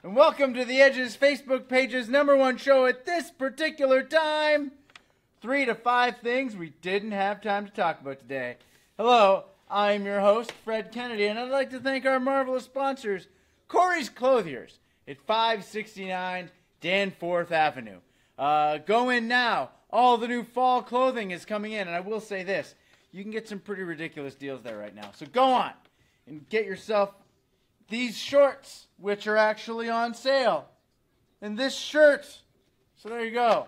and welcome to the Edge's Facebook page's #1 show at this particular time. 3 to 5 things we didn't have time to talk about today. Hello, I'm your host, Fred Kennedy, and I'd like to thank our marvelous sponsors, Corey's Clothiers at 569 Danforth Avenue. Go in now. All the new fall clothing is coming in, and I will say this. You can get some pretty ridiculous deals there right now. So go on and get yourself these shorts, which are actually on sale. And this shirt. So there you go.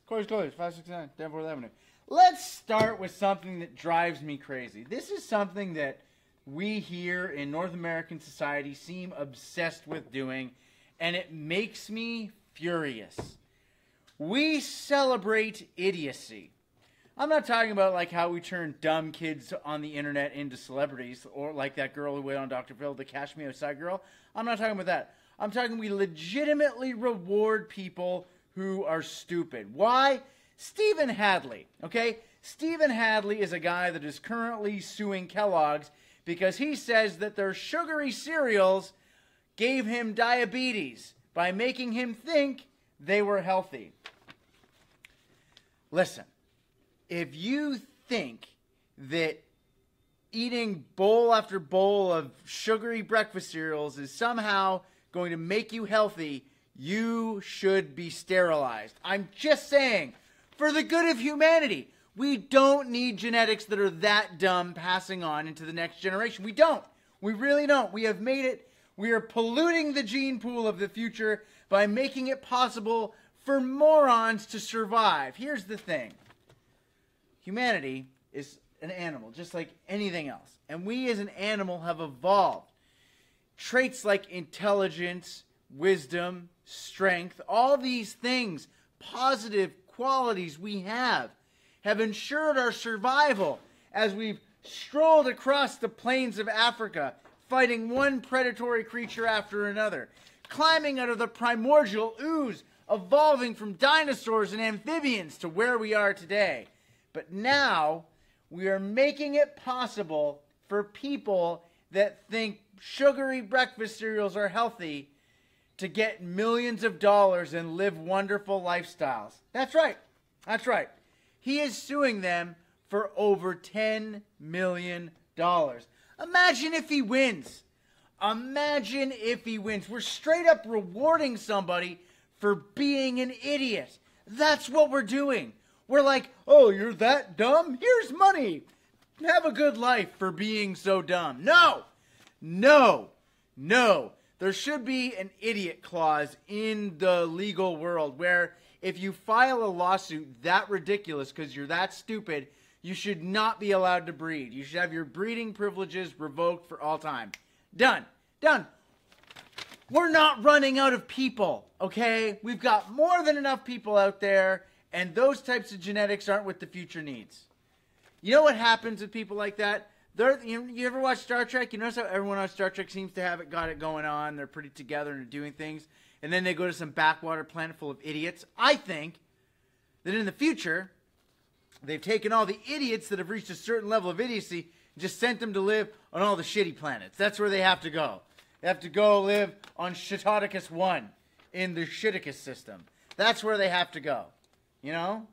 Corey's Clothiers, 569 Danforth Avenue. Let's start with something that drives me crazy. This is something that we here in North American society seem obsessed with doing, and it makes me furious. We celebrate idiocy. I'm not talking about like how we turn dumb kids on the internet into celebrities, or like that girl who went on Dr. Phil, the Cash Me Outside girl. I'm not talking about that. I'm talking we legitimately reward people who are stupid. Why? Stephen Hadley, okay? Stephen Hadley is a guy that is currently suing Kellogg's because he says that their sugary cereals gave him diabetes by making him think they were healthy. Listen, if you think that eating bowl after bowl of sugary breakfast cereals is somehow going to make you healthy, you should be sterilized. I'm just saying, for the good of humanity, we don't need genetics that are that dumb passing on into the next generation. We don't. We really don't. We have made it. We are polluting the gene pool of the future by making it possible for morons to survive. Here's the thing. Humanity is an animal, just like anything else. And we as an animal have evolved. Traits like intelligence, wisdom, strength, all these things, positive qualities we have ensured our survival as we've strolled across the plains of Africa, fighting one predatory creature after another, climbing out of the primordial ooze, evolving from dinosaurs and amphibians to where we are today. But now, we are making it possible for people that think sugary breakfast cereals are healthy to get millions of dollars and live wonderful lifestyles. That's right. That's right. He is suing them for over $10 million. Imagine if he wins. Imagine if he wins. We're straight up rewarding somebody for being an idiot. That's what we're doing. We're like, oh, you're that dumb? Here's money. Have a good life for being so dumb. No. No. No. There should be an idiot clause in the legal world where if you file a lawsuit that ridiculous because you're that stupid, you should not be allowed to breed. You should have your breeding privileges revoked for all time. Done. Done. We're not running out of people, okay? We've got more than enough people out there, and those types of genetics aren't what the future needs. You know what happens with people like that? You ever watch Star Trek? You notice how everyone on Star Trek seems to got it going on. They're pretty together and they're doing things. And then they go to some backwater planet full of idiots. I think that in the future, they've taken all the idiots that have reached a certain level of idiocy and just sent them to live on all the shitty planets. That's where they have to go. They have to go live on Shitodicus 1 in the Shiticus system. That's where they have to go. You know?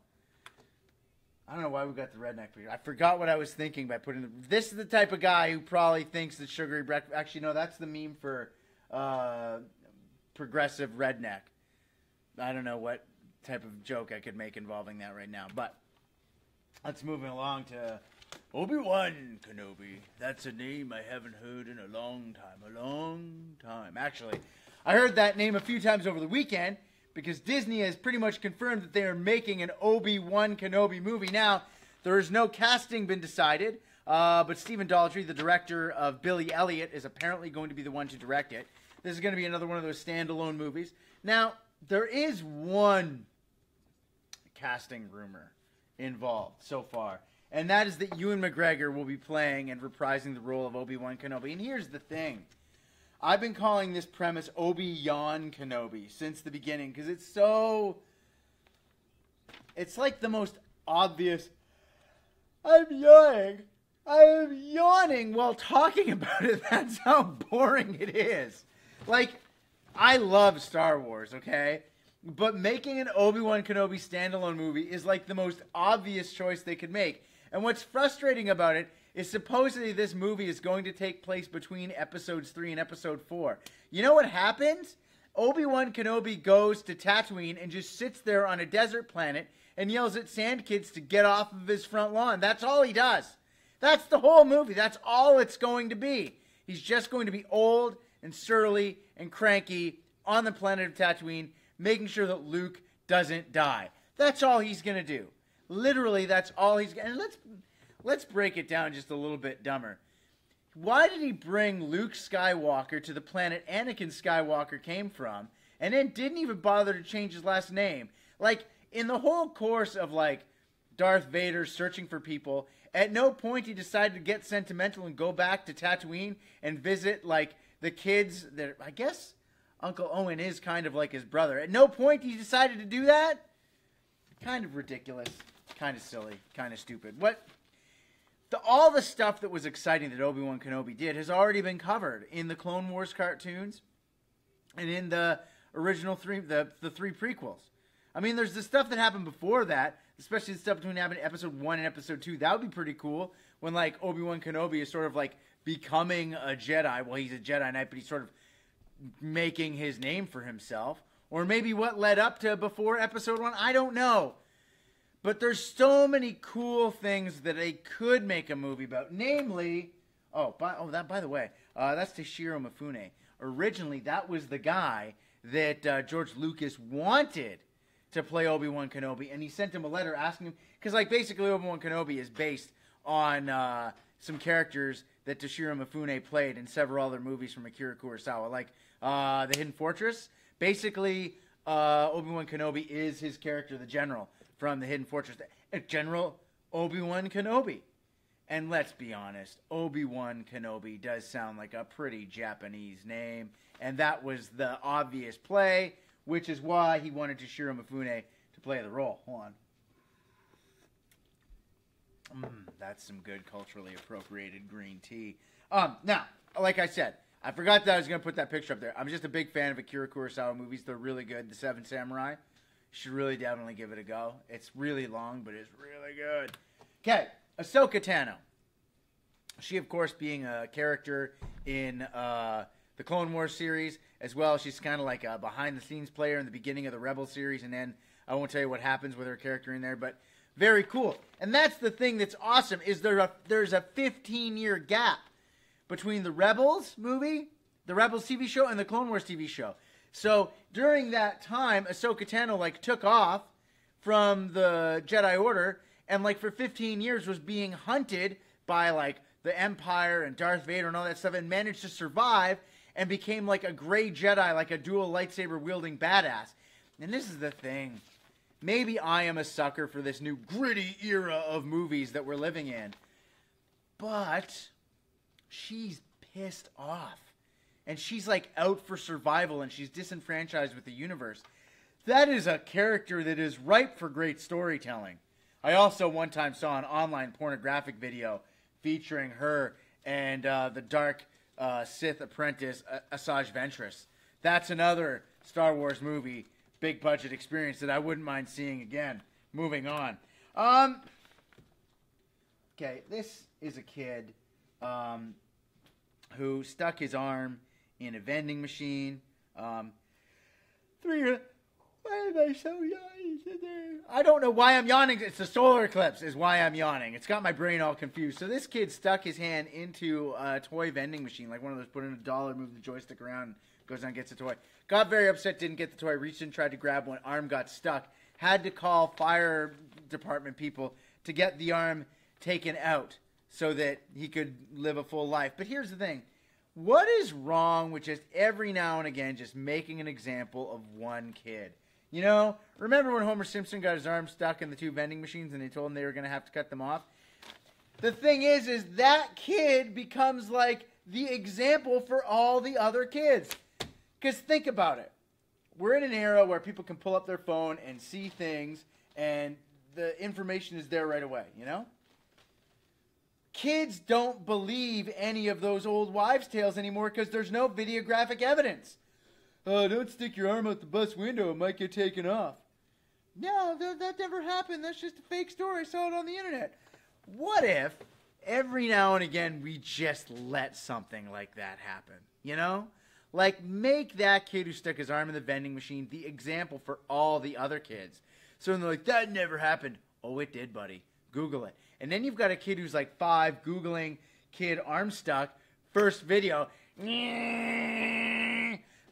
I don't know why we got the redneck picture. I forgot what I was thinking by putting this is the type of guy who probably thinks that sugary breakfast. Actually, no, that's the meme for progressive redneck. I don't know what type of joke I could make involving that right now. But let's move along to ObiWan Kenobi. That's a name I haven't heard in a long time. A long time. Actually, I heard that name a few times over the weekend, because Disney has pretty much confirmed that they are making an Obi-Wan Kenobi movie. Now, there is no casting been decided, but Stephen Daldry, the director of Billy Elliot, is apparently going to be the one to direct it. This is going to be another one of those standalone movies. Now, there is one casting rumor involved so far, and that is that Ewan McGregor will be playing and reprising the role of Obi-Wan Kenobi. And here's the thing. I've been calling this premise Obi-Wan Kenobi since the beginning because it's so... It's like the most obvious... I'm yawning. I am yawning while talking about it. That's how boring it is. Like, I love Star Wars, okay? But making an Obi-Wan Kenobi standalone movie is like the most obvious choice they could make. And what's frustrating about it is supposedly this movie is going to take place between episodes 3 and episode 4. You know what happens? Obi-Wan Kenobi goes to Tatooine and just sits there on a desert planet and yells at sand kids to get off of his front lawn. That's all he does. That's the whole movie. That's all it's going to be. He's just going to be old and surly and cranky on the planet of Tatooine, making sure that Luke doesn't die. That's all he's going to do. Literally, that's all he's going to do. And let's break it down just a little bit dumber. Why did he bring Luke Skywalker to the planet Anakin Skywalker came from, and then didn't even bother to change his last name? Like, in the whole course of, like, Darth Vader searching for people, at no point he decided to get sentimental and go back to Tatooine and visit, like, the kids that, I guess Uncle Owen is kind of like his brother. At no point he decided to do that. Kind of ridiculous. Kind of silly. Kind of stupid. All the stuff that was exciting that Obi-Wan Kenobi did has already been covered in the Clone Wars cartoons and in the original the three prequels. I mean, there's the stuff that happened before that, especially the stuff between happening episode 1 and episode 2. That would be pretty cool when, like, Obi-Wan Kenobi is sort of, like, becoming a Jedi. Well, he's a Jedi Knight, but he's sort of making his name for himself. Or maybe what led up to before episode 1. I don't know. But there's so many cool things that they could make a movie about. Namely, by the way, that's Toshiro Mifune. Originally, that was the guy that George Lucas wanted to play Obi-Wan Kenobi, and he sent him a letter asking him, because, like, basically Obi-Wan Kenobi is based on some characters that Toshiro Mifune played in several other movies from Akira Kurosawa, like The Hidden Fortress. Basically, Obi-Wan Kenobi is his character, the General, from The Hidden Fortress. General Obi-Wan Kenobi. And let's be honest, Obi-Wan Kenobi does sound like a pretty Japanese name, and that was the obvious play, which is why he wanted Toshiro Mifune to play the role. Hold on. That's some good culturally appropriated green tea. Now, like I said, I forgot that I was going to put that picture up there. I'm just a big fan of Akira Kurosawa movies. They're really good. The Seven Samurai. You should really definitely give it a go. It's really long, but it's really good. Okay, Ahsoka Tano. She, of course, being a character in the Clone Wars series, as well. She's kind of like a behind-the-scenes player in the beginning of the Rebel series, and then I won't tell you what happens with her character in there, but very cool. And that's the thing that's awesome, is there's a 15-year gap between the Rebels movie, the Rebels TV show, and the Clone Wars TV show. So during that time, Ahsoka Tano, like, took off from the Jedi Order, and, like, for 15 years was being hunted by, like, the Empire and Darth Vader and all that stuff, and managed to survive and became, like, a gray Jedi, like a dual lightsaber-wielding badass. And this is the thing. Maybe I am a sucker for this new gritty era of movies that we're living in. But she's pissed off. And she's, like, out for survival, and she's disenfranchised with the universe. That is a character that is ripe for great storytelling. I also one time saw an online pornographic video featuring her and the dark Sith apprentice, Asajj Ventress. That's another Star Wars movie, big budget experience that I wouldn't mind seeing again. Moving on. Okay, this is a kid who stuck his arm in a vending machine. 3 years. Why am I so yawning today? I don't know why I'm yawning. It's the solar eclipse is why I'm yawning. It's got my brain all confused. So this kid stuck his hand into a toy vending machine, like one of those put in $1, move the joystick around, goes down, gets a toy. Got very upset, didn't get the toy, reached in, tried to grab one, arm got stuck. Had to call fire department people to get the arm taken out so that he could live a full life. But here's the thing. What is wrong with just every now and again just making an example of one kid? You know, remember when Homer Simpson got his arm stuck in the 2 vending machines and they told him they were going to have to cut them off? The thing is that kid becomes like the example for all the other kids. Because think about it. We're in an era where people can pull up their phone and see things and the information is there right away, you know? Kids don't believe any of those old wives' tales anymore because there's no videographic evidence. oh, don't stick your arm out the bus window, it might get taken off. No, that never happened. That's just a fake story. I saw it on the internet. What if every now and again we just let something like that happen? You know? Like, make that kid who stuck his arm in the vending machine the example for all the other kids. So they're like, that never happened. Oh, it did, buddy. Google it. And then you've got a kid who's like 5 Googling kid arm stuck. First video.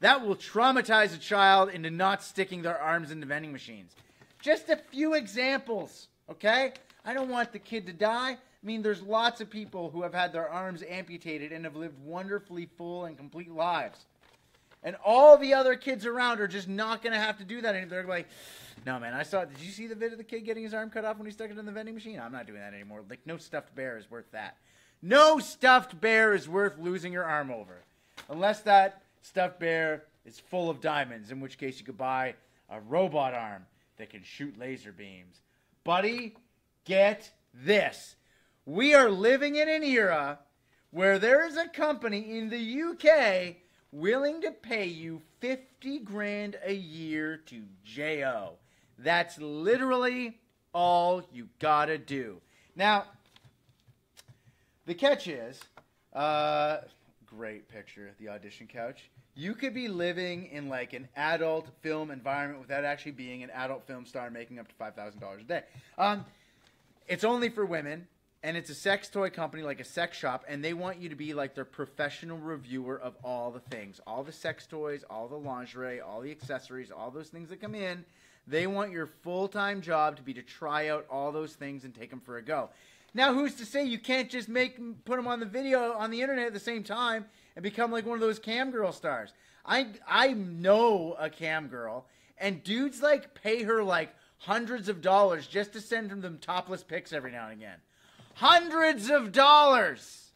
That will traumatize a child into not sticking their arms into vending machines. Just a few examples, okay? I don't want the kid to die. I mean, there's lots of people who have had their arms amputated and have lived wonderfully full and complete lives. And all the other kids around are just not going to have to do that anymore. They're like, no, man, did you see the video of the kid getting his arm cut off when he stuck it in the vending machine? I'm not doing that anymore. Like, no stuffed bear is worth that. No stuffed bear is worth losing your arm over. Unless that stuffed bear is full of diamonds, in which case you could buy a robot arm that can shoot laser beams. Buddy, get this. We are living in an era where there is a company in the UK willing to pay you $50,000 a year to JO. That's literally all you gotta do. Now, the catch is, great picture, the audition couch. You could be living in like an adult film environment without actually being an adult film star making up to $5,000 a day. It's only for women, and it's a sex toy company, like a sex shop, and they want you to be like their professional reviewer of all the things. All the sex toys, all the lingerie, all the accessories, all those things that come in. They want your full-time job to be to try out all those things and take them for a go. Now, who's to say you can't just put them on the video on the internet at the same time and become like one of those cam girl stars? I know a cam girl, and dudes like pay her like hundreds of dollars just to send them topless pics every now and again. Hundreds of dollars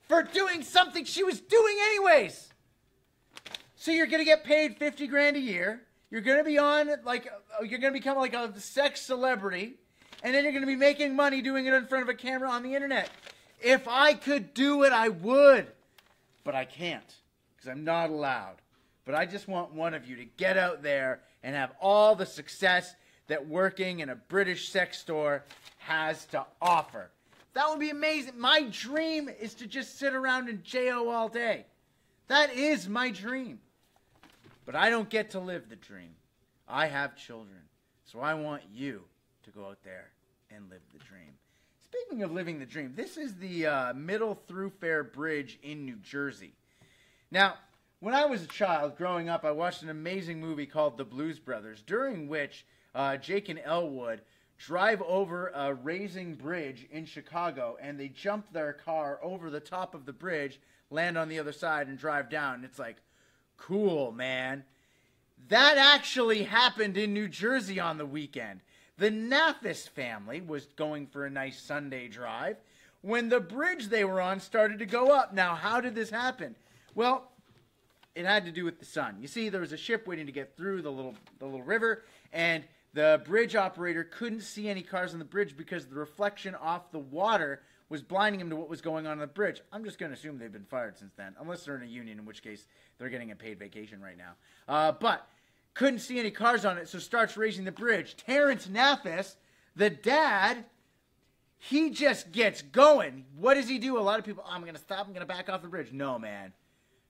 for doing something she was doing anyways. So you're gonna get paid $50,000 a year. You're gonna be on you're gonna become like a sex celebrity. And then you're going to be making money doing it in front of a camera on the internet. If I could do it, I would. But I can't, because I'm not allowed. But I just want one of you to get out there and have all the success that working in a British sex store has to offer. That would be amazing. My dream is to just sit around and JO all day. That is my dream. But I don't get to live the dream. I have children. So I want you to go out there and live the dream. Speaking of living the dream, this is the Middle Thoroughfare Bridge in New Jersey. Now, when I was a child growing up, I watched an amazing movie called The Blues Brothers, during which Jake and Elwood drive over a raising bridge in Chicago, and they jump their car over the top of the bridge, land on the other side, and drive down. And it's like, cool, man. That actually happened in New Jersey on the weekend. The Nathis family was going for a nice Sunday drive when the bridge they were on started to go up. Now, how did this happen? Well, it had to do with the sun. You see, there was a ship waiting to get through the little river, and the bridge operator couldn't see any cars on the bridge because the reflection off the water was blinding him to what was going on the bridge. I'm just going to assume they've been fired since then, unless they're in a union, in which case they're getting a paid vacation right now. But couldn't see any cars on it, so starts raising the bridge. Terrence Nathis, the dad, he just gets going. What does he do? A lot of people, I'm going to stop, I'm going to back off the bridge. No, man.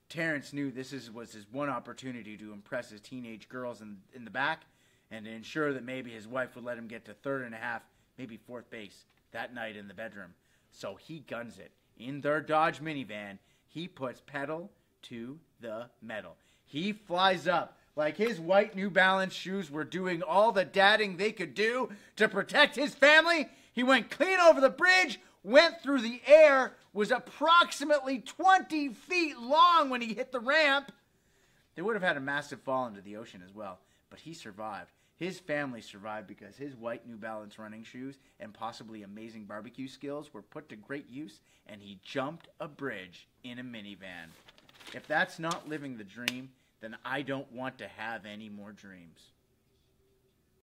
Terrence knew this was his one opportunity to impress his teenage girls in the back and to ensure that maybe his wife would let him get to third and a half, maybe fourth base that night in the bedroom. So he guns it. In their Dodge minivan, he puts pedal to the metal. He flies up. Like his white New Balance shoes were doing all the dadding they could do to protect his family. He went clean over the bridge, went through the air, was approximately 20 feet long when he hit the ramp. They would have had a massive fall into the ocean as well, but he survived. His family survived because his white New Balance running shoes and possibly amazing barbecue skills were put to great use, and he jumped a bridge in a minivan. If that's not living the dream, then I don't want to have any more dreams.